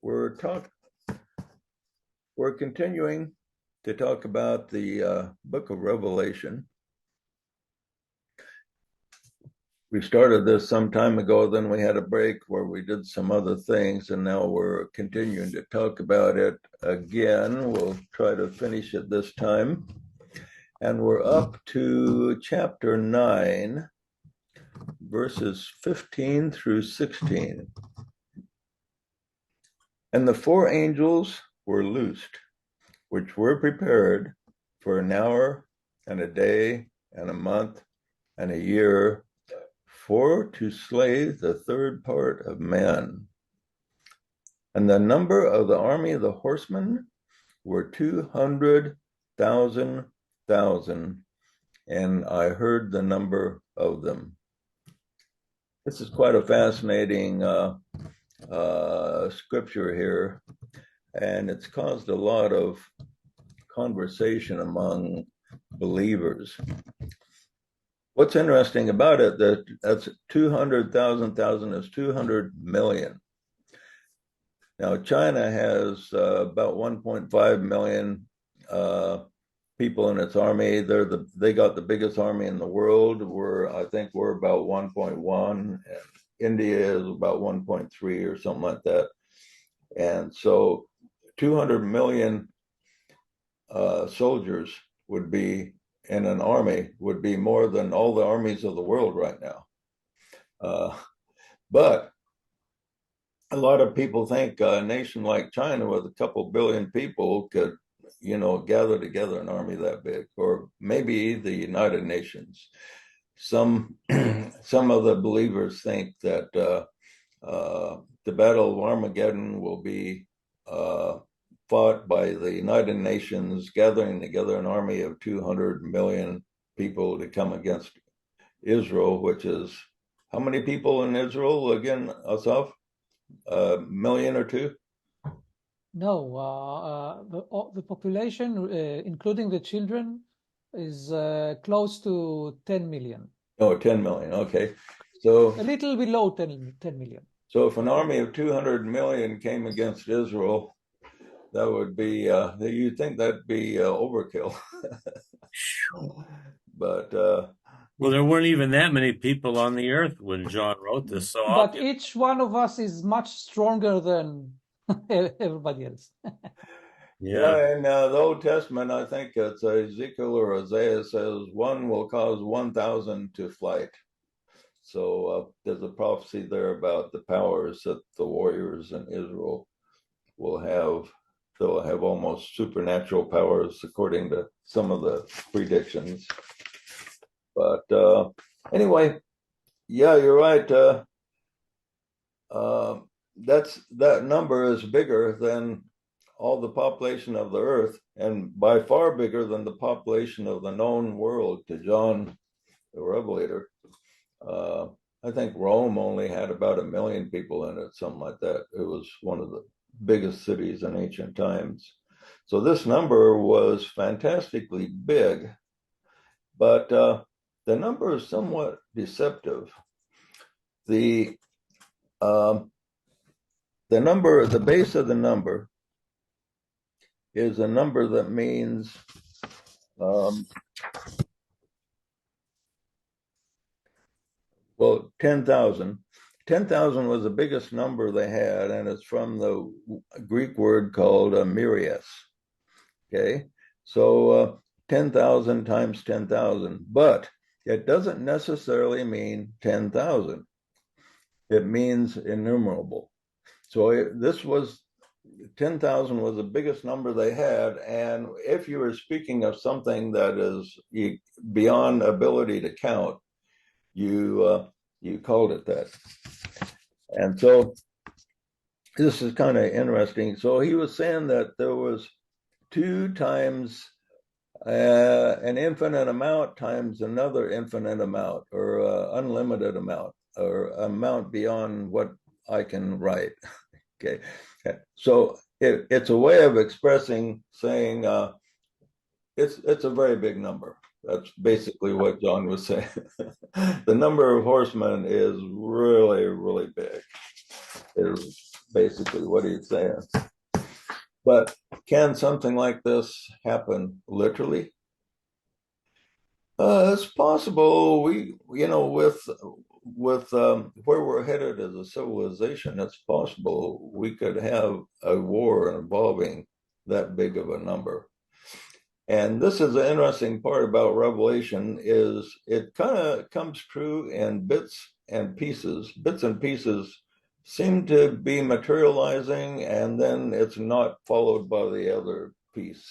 We're continuing to talk about the book of Revelation. We started this some time ago, then we had a break where we did some other things, and now we're continuing to talk about it again. We'll try to finish it this time. And we're up to chapter 9, verses 15 through 16. And the four angels were loosed, which were prepared for an hour and a day and a month and a year, for to slay the third part of man. And the number of the army of the horsemen were 200,000, and I heard the number of them. This is quite a fascinating scripture here, and it's caused a lot of conversation among believers. What's interesting about it, that's 200,000 is 200 million. Now, China has about 1.5 million people in its army. They got the biggest army in the world. I think we're about 1.1, and India is about 1.3 or something like that. And so 200 million soldiers would be in an army, would be more than all the armies of the world right now. But a lot of people think a nation like China with a couple billion people could, gather together an army that big, or maybe the United Nations. Some of the believers think that the Battle of Armageddon will be fought by the United Nations, gathering together an army of 200 million people to come against Israel, which is how many people in Israel again, Asaf? A million or two? No, the population, including the children, is close to 10 million. Oh, 10 million. Okay. So a little below 10 million. So if an army of 200 million came against Israel, that would be, you'd think that'd be overkill. But well, there weren't even that many people on the earth when John wrote this. So but each one of us is much stronger than everybody else. Yeah, in the Old Testament, I think it's Ezekiel or Isaiah says one will cause 1,000 to flight. So there's a prophecy there about the powers that the warriors in Israel will have. They'll have almost supernatural powers according to some of the predictions. But anyway, yeah, you're right. That number is bigger than all the population of the earth, and by far bigger than the population of the known world to John the Revelator. I think Rome only had about 1 million people in it, something like that. It was one of the biggest cities in ancient times. So this number was fantastically big, but the number is somewhat deceptive. The number, the base of the number is a number that means well, 10,000. 10,000 was the biggest number they had, and it's from the Greek word called myrias. Okay, so 10,000 times 10,000, but it doesn't necessarily mean 10,000. It means innumerable. So this was 10,000 was the biggest number they had, and if you were speaking of something that is beyond ability to count, you called it that. And so this is kind of interesting. So he was saying that there was 2 times an infinite amount times another infinite amount, or unlimited amount, or amount beyond what I can write. Okay, so it's a way of expressing, saying it's a very big number. That's basically what John was saying. The number of horsemen is really, really big. It's basically what he's saying. But can something like this happen literally? It's possible. With where we're headed as a civilization, it's possible we could have a war involving that big of a number. And this is the interesting part about Revelation is it kind of comes true in bits and pieces. Bits and pieces seem to be materializing, and then it's not followed by the other piece.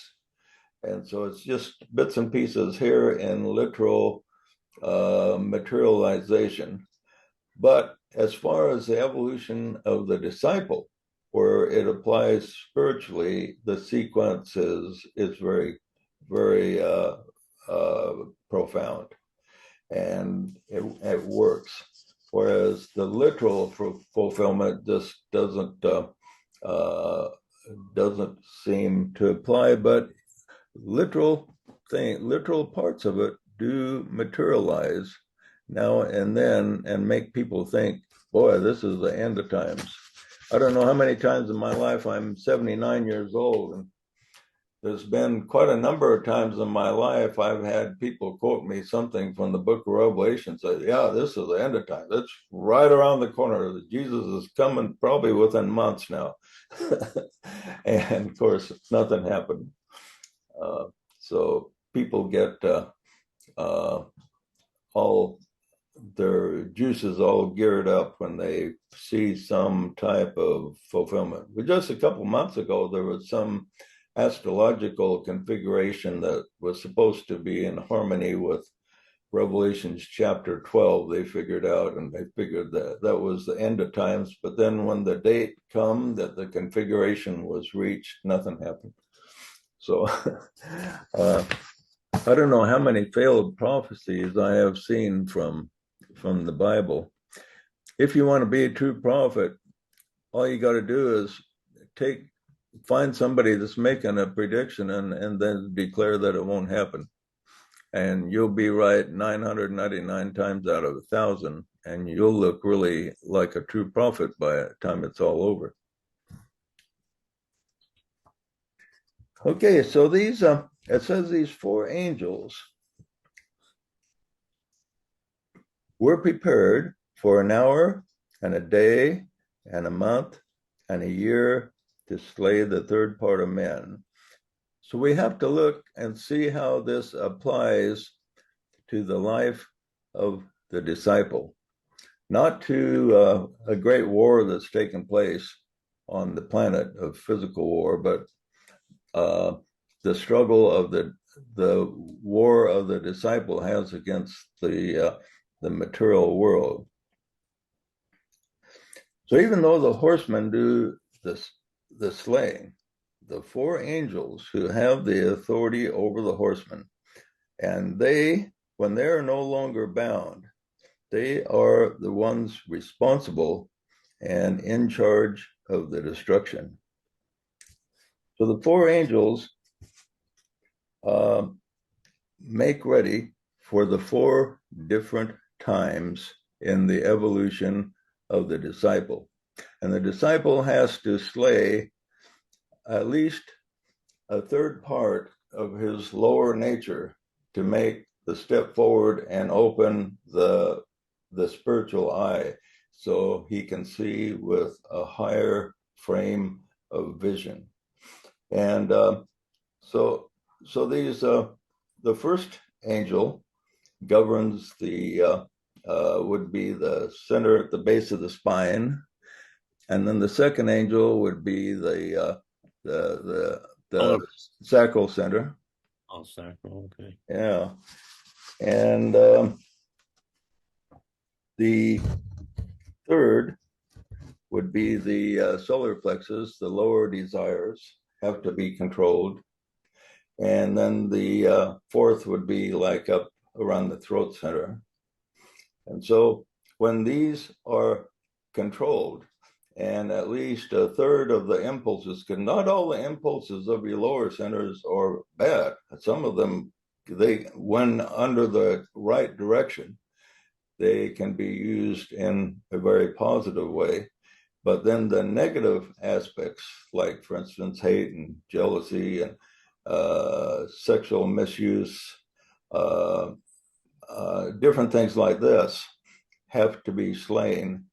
And so it's just bits and pieces here in literal materialization. But as far as the evolution of the disciple, where it applies spiritually, the sequence is very, very profound, and it works. Whereas the literal fulfillment just doesn't seem to apply, but literal parts of it do materialize now and then and make people think, boy, this is the end of times. I don't know how many times in my life, I'm 79 years old, and there's been quite a number of times in my life I've had people quote me something from the book of Revelation, say, yeah, this is the end of time. It's right around the corner. Jesus is coming probably within months now. And of course, nothing happened. So people get all their juices all geared up when they see some type of fulfillment. But just a couple months ago, there was some astrological configuration that was supposed to be in harmony with Revelations chapter 12. They figured out, and they figured that that was the end of times. But then when the date come that the configuration was reached, nothing happened. So I don't know how many failed prophecies I have seen from the Bible. If you want to be a true prophet, all you got to do is find somebody that's making a prediction and then declare that it won't happen. And you'll be right 999 times out of 1,000, and you'll look really like a true prophet by the time it's all over. Okay, so these it says these four angels were prepared for an hour and a day and a month and a year to slay the third part of men. So we have to look and see how this applies to the life of the disciple, not to a great war that's taken place on the planet of physical war, but the struggle of the war of the disciple has against the material world. So even though the horsemen do the slaying, the four angels who have the authority over the horsemen, and they, when they're no longer bound, they are the ones responsible and in charge of the destruction. So the four angels make ready for the four different times in the evolution of the disciple. And the disciple has to slay at least a third part of his lower nature to make the step forward and open the spiritual eye so he can see with a higher frame of vision. And so these the first angel governs the would be the center at the base of the spine, and then the second angel would be the sacral center. Oh, sacral, okay. Yeah, and the third would be the solar plexus. The lower desires have to be controlled, and then the fourth would be like up around the throat center. And so when these are controlled, and at least a third of the impulses, because not all the impulses of your lower centers are bad. Some of them, when under the right direction, they can be used in a very positive way. But then the negative aspects, like, for instance, hate and jealousy and sexual misuse, different things like this, have to be slain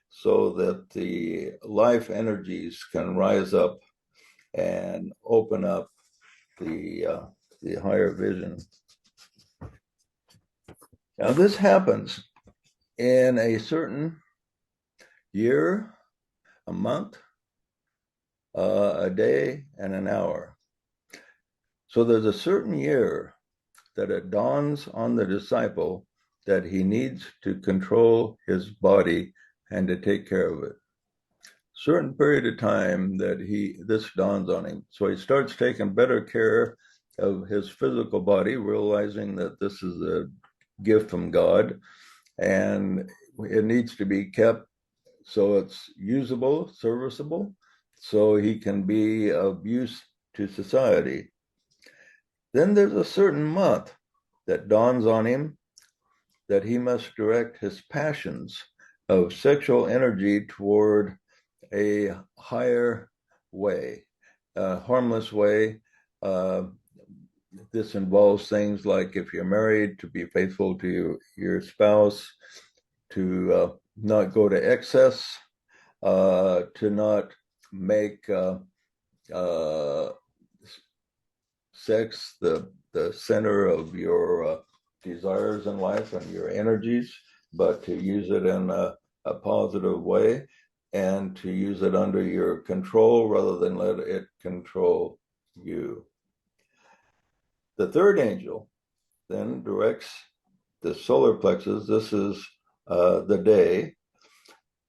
so that the life energies can rise up and open up the higher vision. Now, this happens in a certain year, a month, a day, and an hour. So there's a certain year that it dawns on the disciple that he needs to control his body and to take care of it. Certain period of time that this dawns on him. So he starts taking better care of his physical body, realizing that this is a gift from God and it needs to be kept so it's usable, serviceable, so he can be of use to society. Then there's a certain month that dawns on him that he must direct his passions of sexual energy toward a higher way, a harmless way. This involves things like, if you're married, to be faithful to your spouse, to not go to excess, to not make sex the center of your desires in life and your energies, but to use it in a positive way and to use it under your control rather than let it control you. The third angel then directs the solar plexus. This is the day.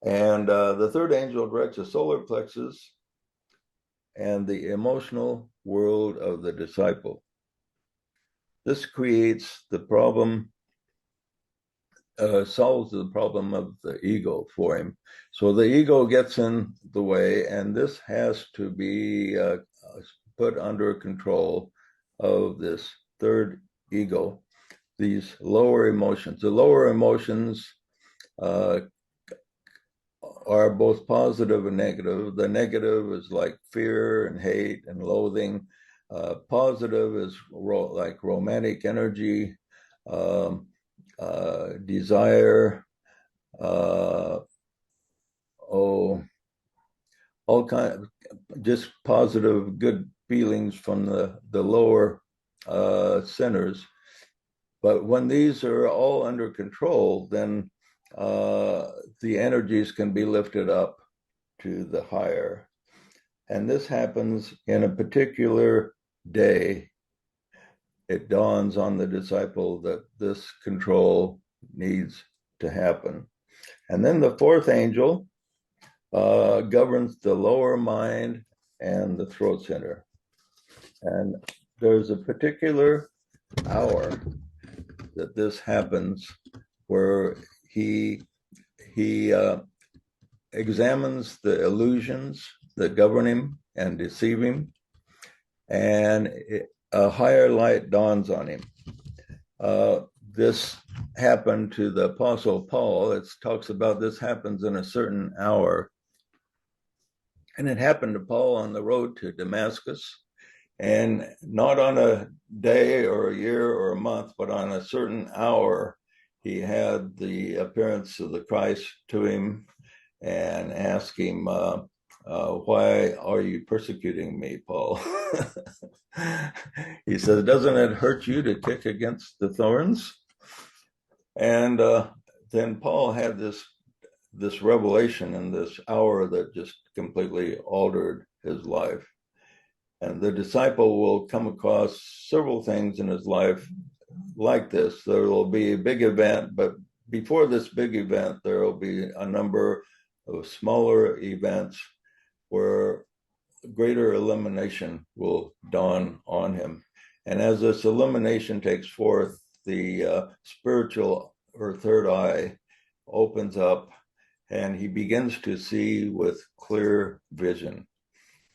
And the third angel directs the solar plexus and the emotional world of the disciple. This creates the problem, solves the problem of the ego for him. So the ego gets in the way, and this has to be put under control of this third ego, these lower emotions. The lower emotions are both positive and negative. The negative is like fear and hate and loathing. Positive is like romantic energy, desire, all kind of just positive, good feelings from the lower centers. But when these are all under control, then the energies can be lifted up to the higher. And this happens in a particular day. It dawns on the disciple that this control needs to happen. And then the fourth angel governs the lower mind and the throat center. And there's a particular hour that this happens where he examines the illusions that govern him and deceive him, and a higher light dawns on him. This happened to the Apostle Paul. It talks about this happens in a certain hour. And it happened to Paul on the road to Damascus, and not on a day or a year or a month, but on a certain hour, he had the appearance of the Christ to him and asked him, why are you persecuting me, Paul? He says, doesn't it hurt you to kick against the thorns? And then Paul had this revelation in this hour that just completely altered his life. And the disciple will come across several things in his life like this. There will be a big event, but before this big event, there will be a number of smaller events where greater illumination will dawn on him. And as this illumination takes forth, the spiritual or third eye opens up, and he begins to see with clear vision.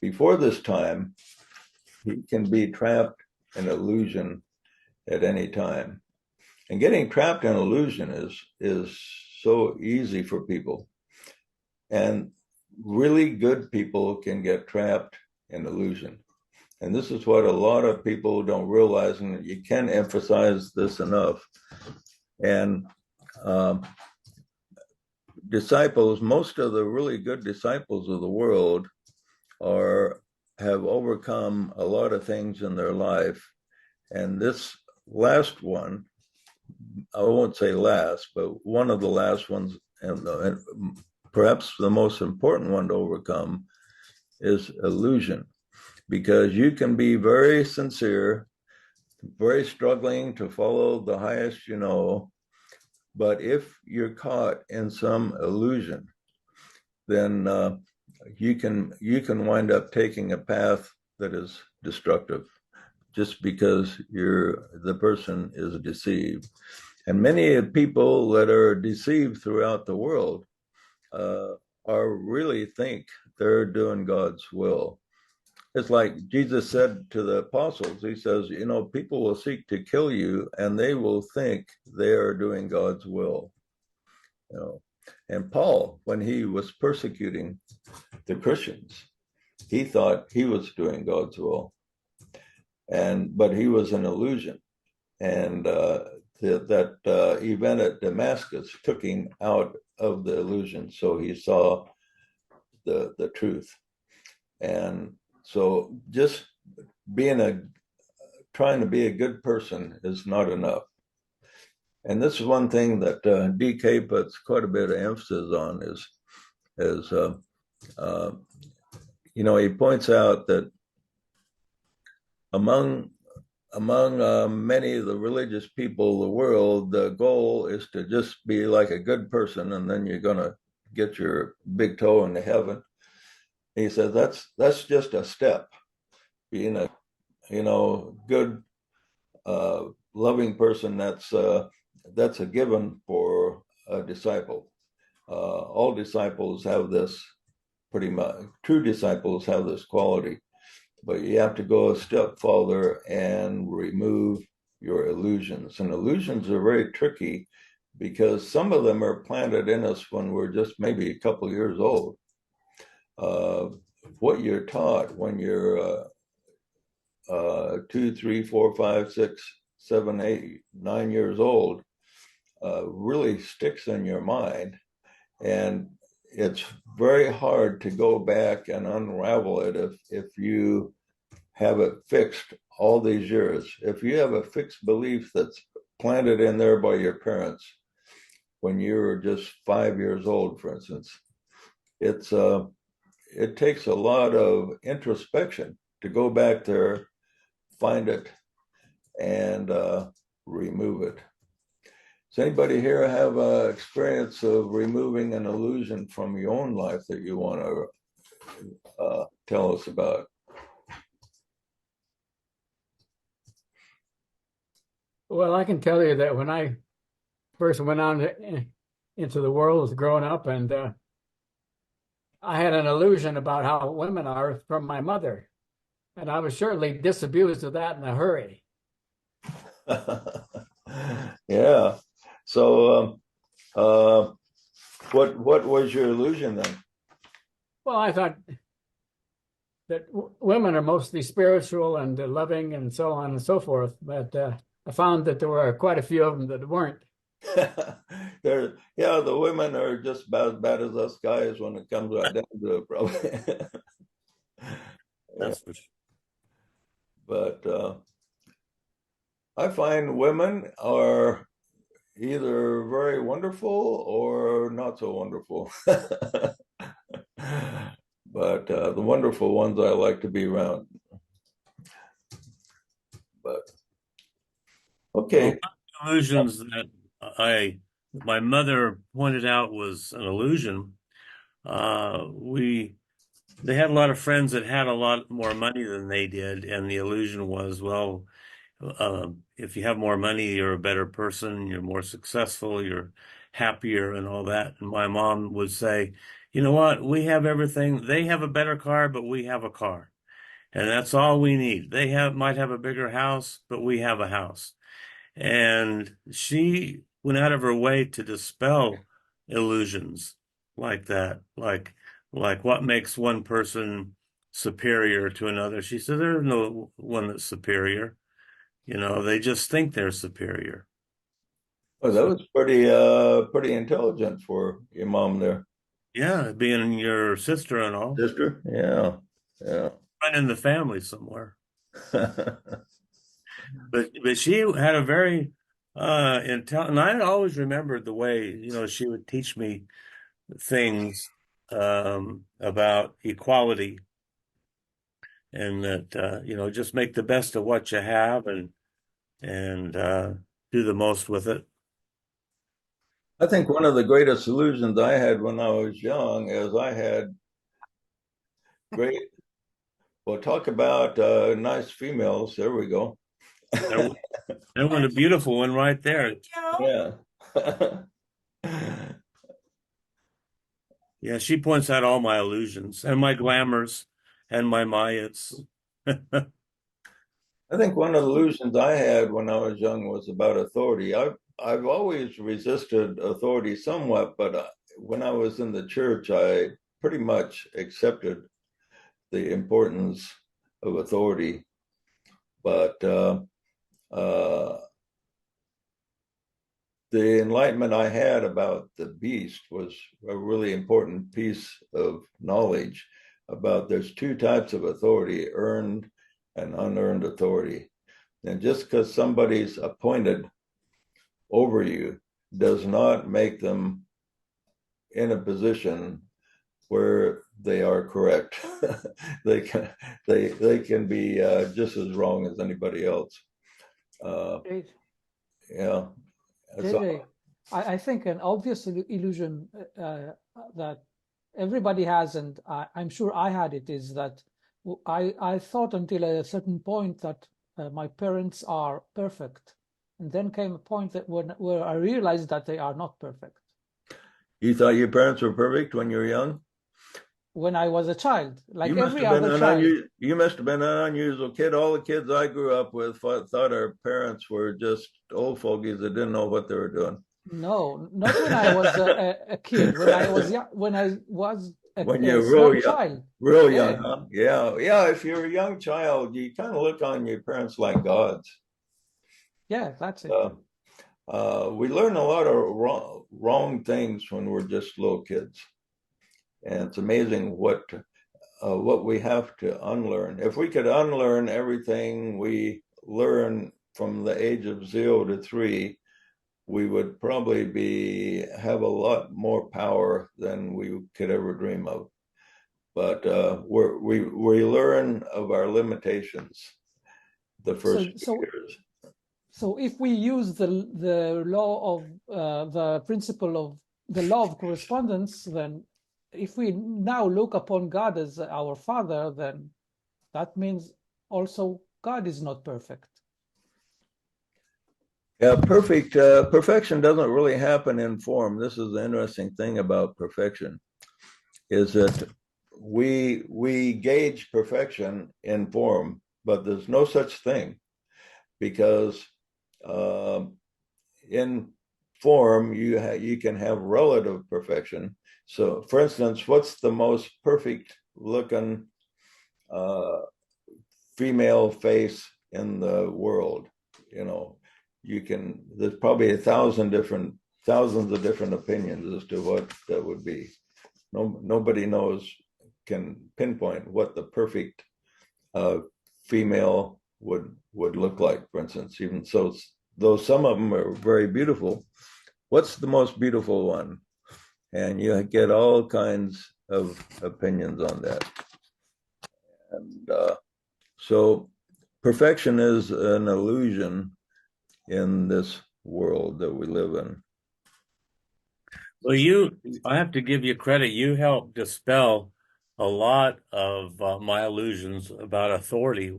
Before this time, he can be trapped in illusion at any time. And getting trapped in illusion is so easy for people. And really good people can get trapped in illusion. And this is what a lot of people don't realize, and you can't emphasize this enough. And disciples, most of the really good disciples of the world have overcome a lot of things in their life. And this last one, I won't say last, but one of the last ones, and perhaps the most important one to overcome, is illusion. Because you can be very sincere, very struggling to follow the highest you know, but if you're caught in some illusion, then you can wind up taking a path that is destructive, just because the person is deceived. And many people that are deceived throughout the world really think they're doing God's will. It's like Jesus said to the apostles, he says, people will seek to kill you and they will think they are doing God's will. And Paul, when he was persecuting the Christians, he thought he was doing God's will. But he was an illusion. And that event at Damascus took him out of the illusion. So he saw the truth. And so just trying to be a good person is not enough. And this is one thing that DK puts quite a bit of emphasis on is he points out that among many of the religious people of the world, the goal is to just be like a good person, and then you're going to get your big toe into heaven. He says that's just a step. Being a good, loving person, that's a given for a disciple. All disciples have this, pretty much. True disciples have this quality, but you have to go a step further and remove your illusions. And illusions are very tricky because some of them are planted in us when we're just maybe a couple years old. What you're taught when you're 2, 3, 4, 5, 6, 7, 8, 9 years old really sticks in your mind. And it's very hard to go back and unravel it if you have it fixed all these years. If you have a fixed belief that's planted in there by your parents when you were just 5 years old, for instance, it takes a lot of introspection to go back there, find it, and remove it. Does anybody here have an experience of removing an illusion from your own life that you want to tell us about? Well, I can tell you that when I first went on into the world, was growing up, and I had an illusion about how women are from my mother, and I was surely disabused of that in a hurry. Yeah. So, what was your illusion then? Well, I thought that women are mostly spiritual and loving and so on and so forth, but I found that there were quite a few of them that weren't. The women are just about as bad as us guys when it comes right down to it, probably. That's for sure. But I find women are either very wonderful or not so wonderful. But the wonderful ones I like to be around. But okay. Well, illusions that my mother pointed out was an illusion. They had a lot of friends that had a lot more money than they did, and the illusion was, well, if you have more money, you're a better person, you're more successful, you're happier, and all that. And my mom would say, you know what? We have everything. They have a better car, but we have a car, and that's all we need. They might have a bigger house, but we have a house. And she went out of her way to dispel illusions like that, like like what makes one person superior to another. She said, there's no one that's superior. They just think they're superior. Well, that So, was pretty intelligent for your mom there. yeah, being your sister and all, Sister? Yeah. Yeah. right in the family somewhere. But she had a very and I always remembered the way, she would teach me things about equality, and that just make the best of what you have, and do the most with it. I think one of the greatest illusions I had when I was young is I had great, well, talk about nice females. There we go. There, there went a beautiful one right there. Yeah. Yeah, she points out all my illusions and my glamours and my mayas. I think one of the illusions I had when I was young was about authority. I've always resisted authority somewhat, but when I was in the church, I pretty much accepted the importance of authority. But uh, the enlightenment I had about the beast was a really important piece of knowledge about there's two types of authority, earned and unearned authority. And just because somebody's appointed over you does not make them in a position where they are correct. they can be just as wrong as anybody else. Great. Yeah. JJ, I think an obvious illusion that everybody has, and I'm sure I had it, is that I thought until a certain point that my parents are perfect. And then came a point where I realized that they are not perfect. You thought your parents were perfect when you were young? When I was a child, like You must every have been other child. you must have been an unusual kid. All the kids I grew up with thought our parents were just old fogies that didn't know what they were doing. No, not when I was a kid. When I was young, when I was When a you're small child. real Yeah, young, huh? Yeah, yeah. If you're a young child, you kind of look on your parents like gods. yeah, that's it. We learn a lot of wrong things when we're just little kids, and it's amazing what we have to unlearn. If we could unlearn everything we learn from the age of 0 to 3, we would probably have a lot more power than we could ever dream of. But we learn of our limitations the first years. So if we use the law of the principle of the law of correspondence, then if we now look upon God as our Father, then that means also God is not perfect. Yeah, perfection doesn't really happen in form. This is the interesting thing about perfection, is that we gauge perfection in form, but there's no such thing, because in form you can have relative perfection. So, for instance, what's the most perfect looking female face in the world? There's probably thousands of different opinions as to what that would be. Nobody can pinpoint what the perfect female would look like, for instance. Even so, though some of them are very beautiful, what's the most beautiful one? And you get all kinds of opinions on that. And so perfection is an illusion in this world that we live in. Well, I have to give you credit. You helped dispel a lot of my illusions about authority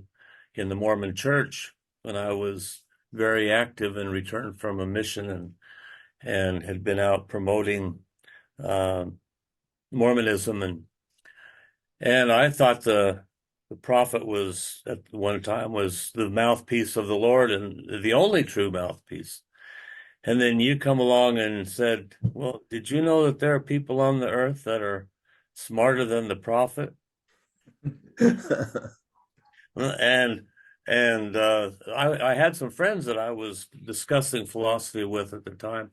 in the Mormon church when I was very active and returned from a mission, and had been out promoting Mormonism, and I thought the prophet was at one time was the mouthpiece of the Lord and the only true mouthpiece. And then you come along and said, well, did you know that there are people on the earth that are smarter than the prophet. And I had some friends that I was discussing philosophy with at the time,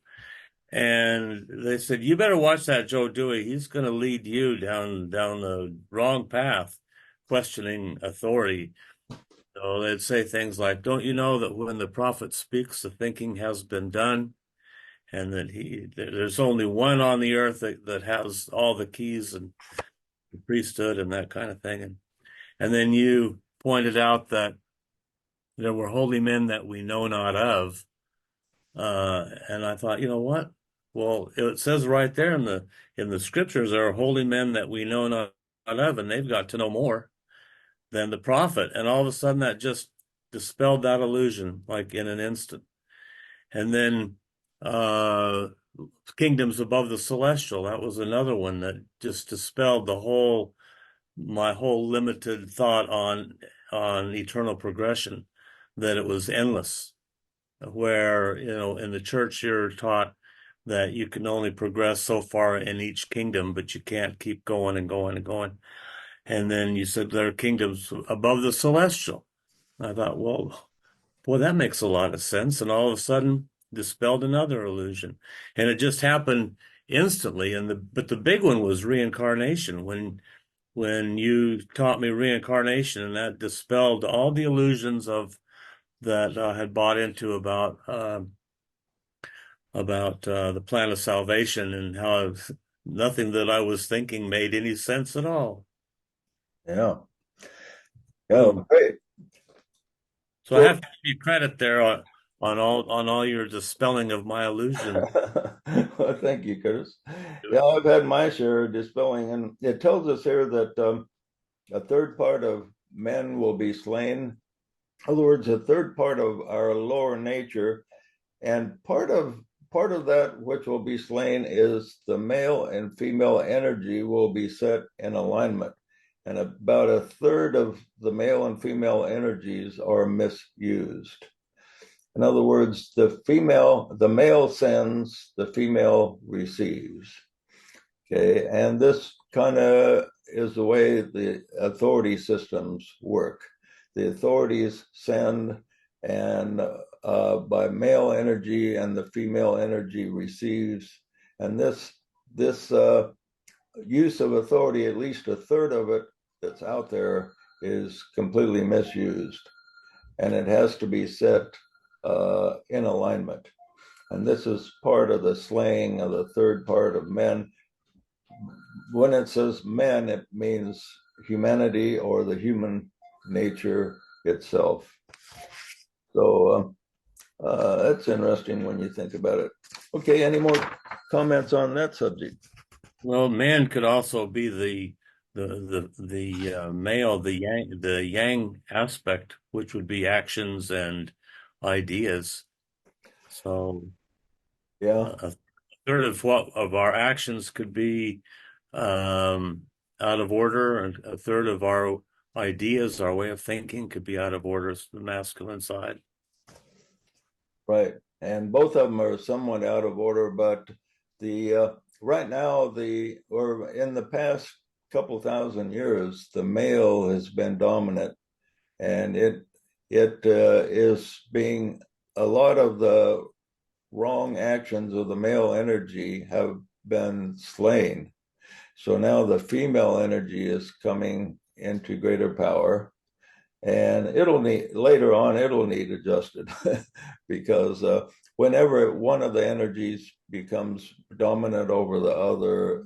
and they said, "You better watch that Joe Dewey. He's going to lead you down the wrong path, questioning authority." So they'd say things like, "Don't you know that when the prophet speaks, the thinking has been done, and that there's only one on the earth that has all the keys and the priesthood and that kind of thing." And then you pointed out that there were holy men that we know not of. And I thought, you know what? Well, it says right there in the scriptures, there are holy men that we know not of, and they've got to know more than the prophet. And all of a sudden that just dispelled that illusion like in an instant. And then kingdoms above the celestial, that was another one that just dispelled my whole limited thought on eternal progression, that it was endless, where, in the church you're taught that you can only progress so far in each kingdom, but you can't keep going and going and going. And then you said there are kingdoms above the celestial. I thought, well, boy, that makes a lot of sense. And all of a sudden dispelled another illusion. And it just happened instantly. But the big one was reincarnation. When you taught me reincarnation, and that dispelled all the illusions of that I had bought into about the plan of salvation, and how nothing that I was thinking made any sense at all. Yeah. Yeah, great. So I have to give you credit there on all your dispelling of my illusion. Well, thank you, Curtis. Yeah, I've had my share of dispelling, and it tells us here that a third part of men will be slain. In other words, a third part of our lower nature, and part of that which will be slain is the male and female energy will be set in alignment. And about a third of the male and female energies are misused. In other words, the male sends, the female receives. Okay, and this kind of is the way the authority systems work. The authorities send, and by male energy, and the female energy receives. And this use of authority, at least a third of it that's out there, is completely misused, and it has to be set in alignment. And this is part of the slaying of the third part of men. When it says men, it means humanity, or the human nature itself. So that's interesting when you think about it. Okay, any more comments on that subject? Well, man could also be the male, the yang aspect, which would be actions and ideas. So Yeah, a third of our actions could be out of order, and a third of our ideas, our way of thinking, could be out of order, the masculine side. right. And both of them are somewhat out of order, but the right now, or in the past couple thousand years, the male has been dominant, and it is being, a lot of the wrong actions of the male energy have been slain. So now the female energy is coming into greater power, and it'll need adjusted because whenever one of the energies becomes dominant over the other,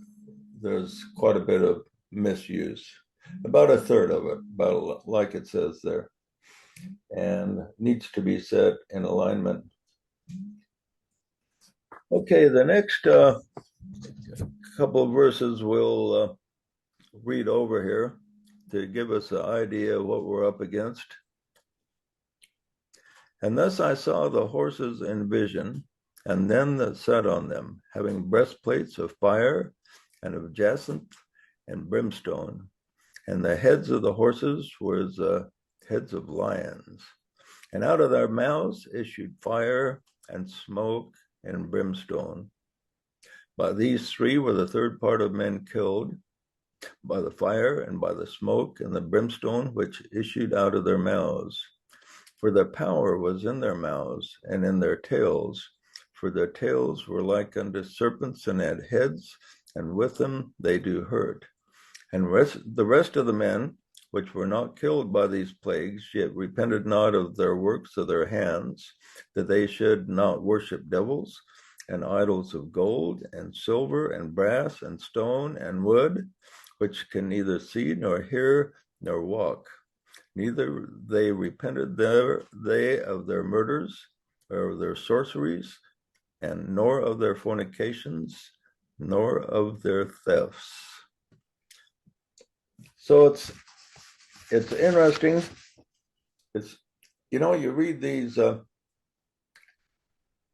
there's quite a bit of misuse, about a third of it, about like it says there, and needs to be set in alignment. Okay, the next couple of verses we'll read over here to give us an idea of what we're up against. And thus I saw the horses in vision, and them that sat on them, having breastplates of fire and of jacinth and brimstone, and the heads of the horses were heads of lions, and out of their mouths issued fire and smoke and brimstone. By these three were the third part of men killed, by the fire and by the smoke and the brimstone which issued out of their mouths. For their power was in their mouths and in their tails, for their tails were like unto serpents and had heads, and with them they do hurt. And the rest of the men which were not killed by these plagues, yet repented not of their works of their hands, that they should not worship devils and idols of gold and silver and brass and stone and wood, which can neither see nor hear nor walk. Neither they repented they of their murders or of their sorceries, and nor of their fornications, nor of their thefts. So it's interesting. It's, you read these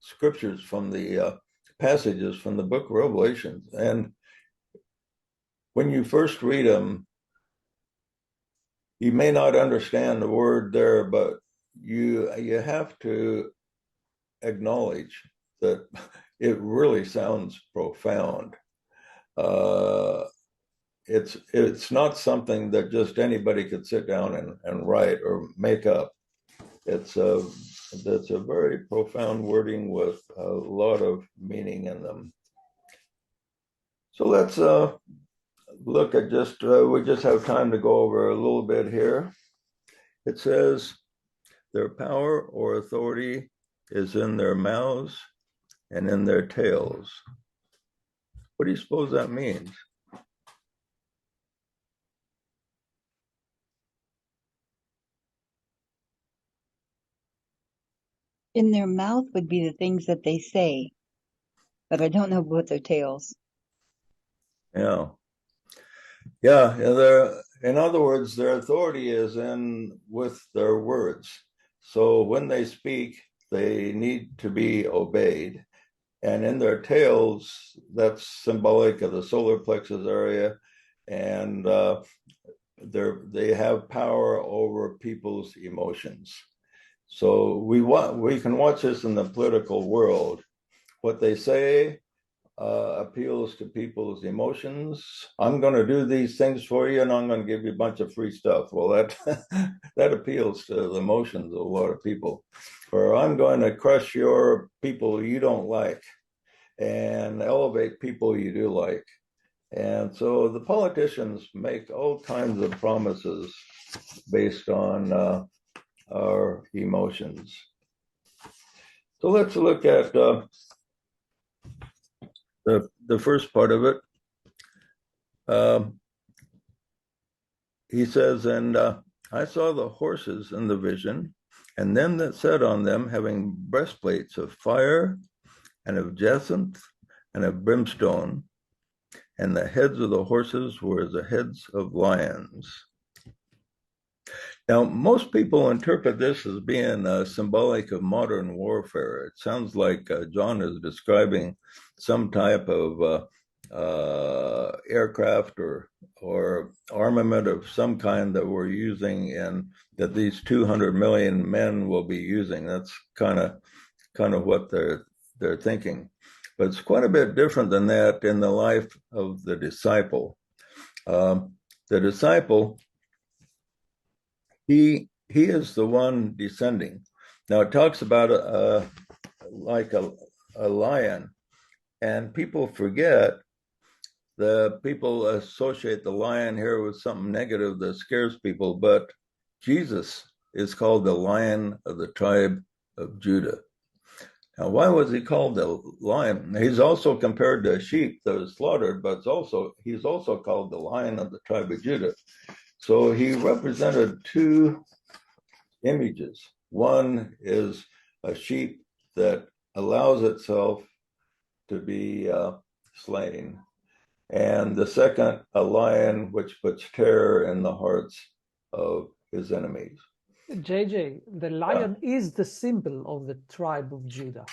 scriptures from the passages from the book of Revelation, and when you first read them, you may not understand the word there, but you have to acknowledge that it really sounds profound. It's not something that just anybody could sit down and write or make up. It's a very profound wording with a lot of meaning in them. So let's look at we just have time to go over a little bit here. It says, their power or authority is in their mouths and in their tails. What do you suppose that means? In their mouth would be the things that they say, but I don't know about their tails. Yeah. In other words, their authority is in with their words. So when they speak, they need to be obeyed. And in their tails, that's symbolic of the solar plexus area, and they have power over people's emotions. So we can watch this in the political world. What they say appeals to people's emotions. I'm going to do these things for you, and I'm going to give you a bunch of free stuff. Well, that appeals to the emotions of a lot of people. Or I'm going to crush your people you don't like and elevate people you do like. And so the politicians make all kinds of promises based on our emotions. So let's look at the first part of it. He says, and I saw the horses in the vision, and them that sat on them having breastplates of fire and of jacinth and of brimstone, and the heads of the horses were as the heads of lions. Now, most people interpret this as being symbolic of modern warfare. It sounds like John is describing some type of aircraft or armament of some kind that we're using, and that these 200 million men will be using. That's kind of what they're thinking. But it's quite a bit different than that in the life of the disciple. The disciple, he is the one descending. Now it talks about like a lion, and people forget. The people associate the lion here with something negative that scares people, but Jesus is called the Lion of the tribe of Judah. Now, why was he called the lion? He's also compared to a sheep that was slaughtered, but he's also called the Lion of the tribe of Judah. So he represented two images. One is a sheep that allows itself to be slain, and the second, a lion which puts terror in the hearts of his enemies. JJ, the lion is the symbol of the tribe of Judah.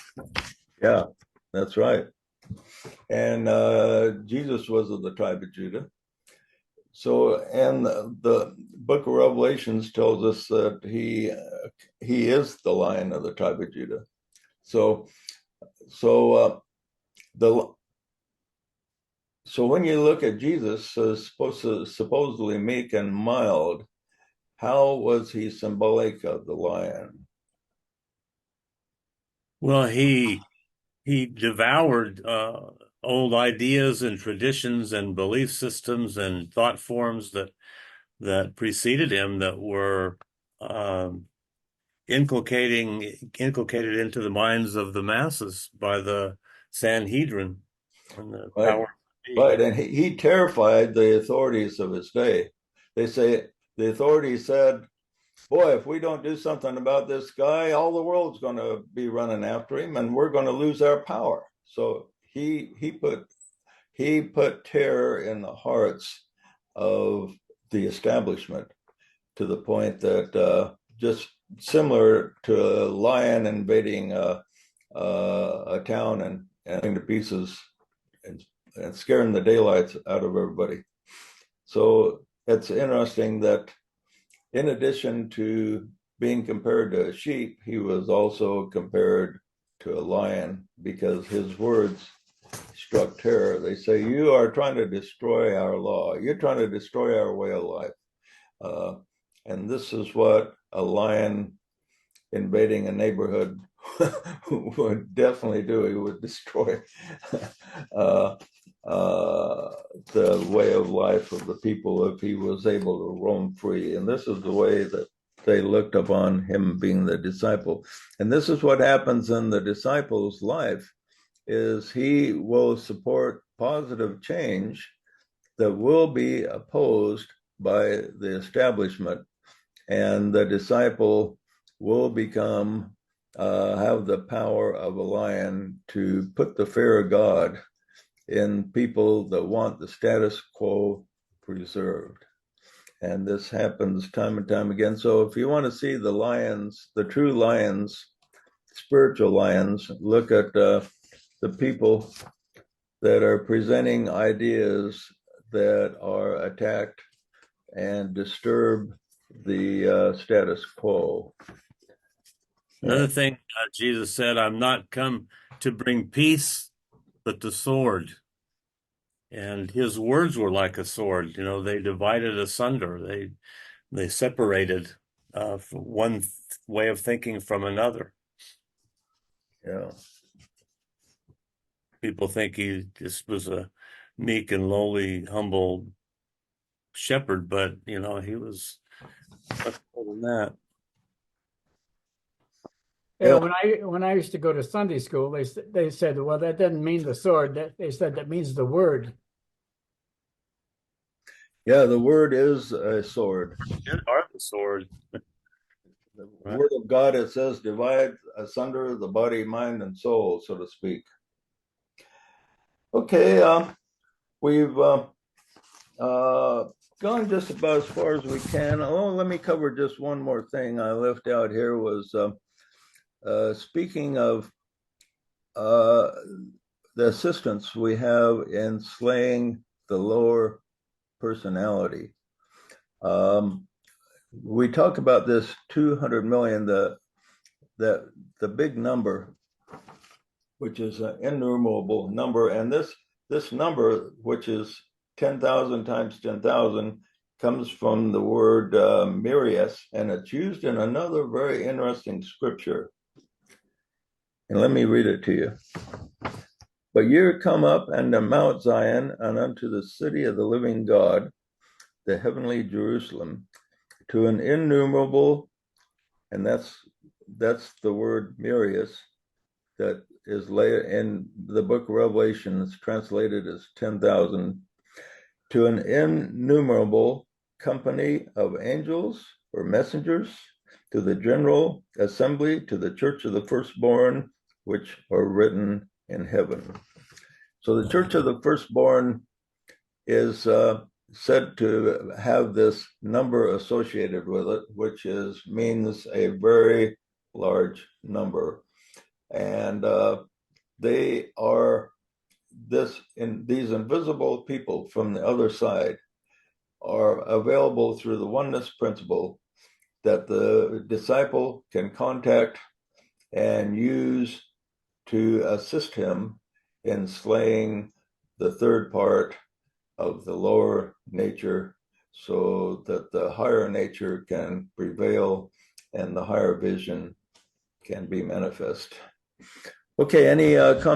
Yeah, that's right. And Jesus was of the tribe of Judah. So, and the book of Revelations tells us that he is the Lion of the tribe of Judah. So So when you look at Jesus, supposedly meek and mild, how was he symbolic of the lion? Well, he devoured old ideas and traditions and belief systems and thought forms that preceded him that were um, inculcated into the minds of the masses by the Sanhedrin and the Right, power to be. right, and he terrified the authorities of his day. They say the authorities said, "Boy, if we don't do something about this guy, all the world's going to be running after him, and we're going to lose our power." So he put terror in the hearts of the establishment to the point that just similar to a lion invading a town and to pieces and scaring the daylights out of everybody. So it's interesting that in addition to being compared to a sheep, he was also compared to a lion because his words struck terror. They say, "You are trying to destroy our law. You're trying to destroy our way of life." Uh, and this is what a lion invading a neighborhood would definitely do. He would destroy uh, the way of life of the people if he was able to roam free. And this is the way that they looked upon him being the disciple. And this is what happens in the disciple's life is he will support positive change that will be opposed by the establishment, and the disciple will become have the power of a lion to put the fear of God in people that want the status quo preserved. And this happens time and time again. So if you want to see the lions, the true lions, spiritual lions, look at the people that are presenting ideas that are attacked and disturb the status quo. Another thing Jesus said, "I'm not come to bring peace, but the sword." And his words were like a sword. You know, they divided asunder. They separated one way of thinking from another. Yeah. People think he just was a meek and lowly, humble shepherd, but you know, he was much more than that. Yeah, Yeah. when I used to go to Sunday school, they said, well, that doesn't mean the sword. They said that means the word. Yeah, the word is a sword. It are the sword. The Right. word of God, it says, divide asunder the body, mind, and soul, so to speak. Okay, we've gone just about as far as we can. Oh, let me cover just one more thing I left out here was speaking of the assistance we have in slaying the lower personality. We talk about this 200 million, the big number, which is an innumerable number, and this number, which is 10,000 times 10,000, comes from the word myrias, and it's used in another very interesting scripture. And let me read it to you. But you're come up unto Mount Zion and unto the city of the living God, the heavenly Jerusalem, to an innumerable, and that's the word myrias that is laid in the book of Revelation. It's translated as 10,000, to an innumerable company of angels or messengers, to the general assembly, to the church of the firstborn, which are written in heaven. So the church of the firstborn is said to have this number associated with it, which means a very large number. And they are these invisible people from the other side are available through the oneness principle that the disciple can contact and use to assist him in slaying the third part of the lower nature so that the higher nature can prevail and the higher vision can be manifest. Okay, any comments?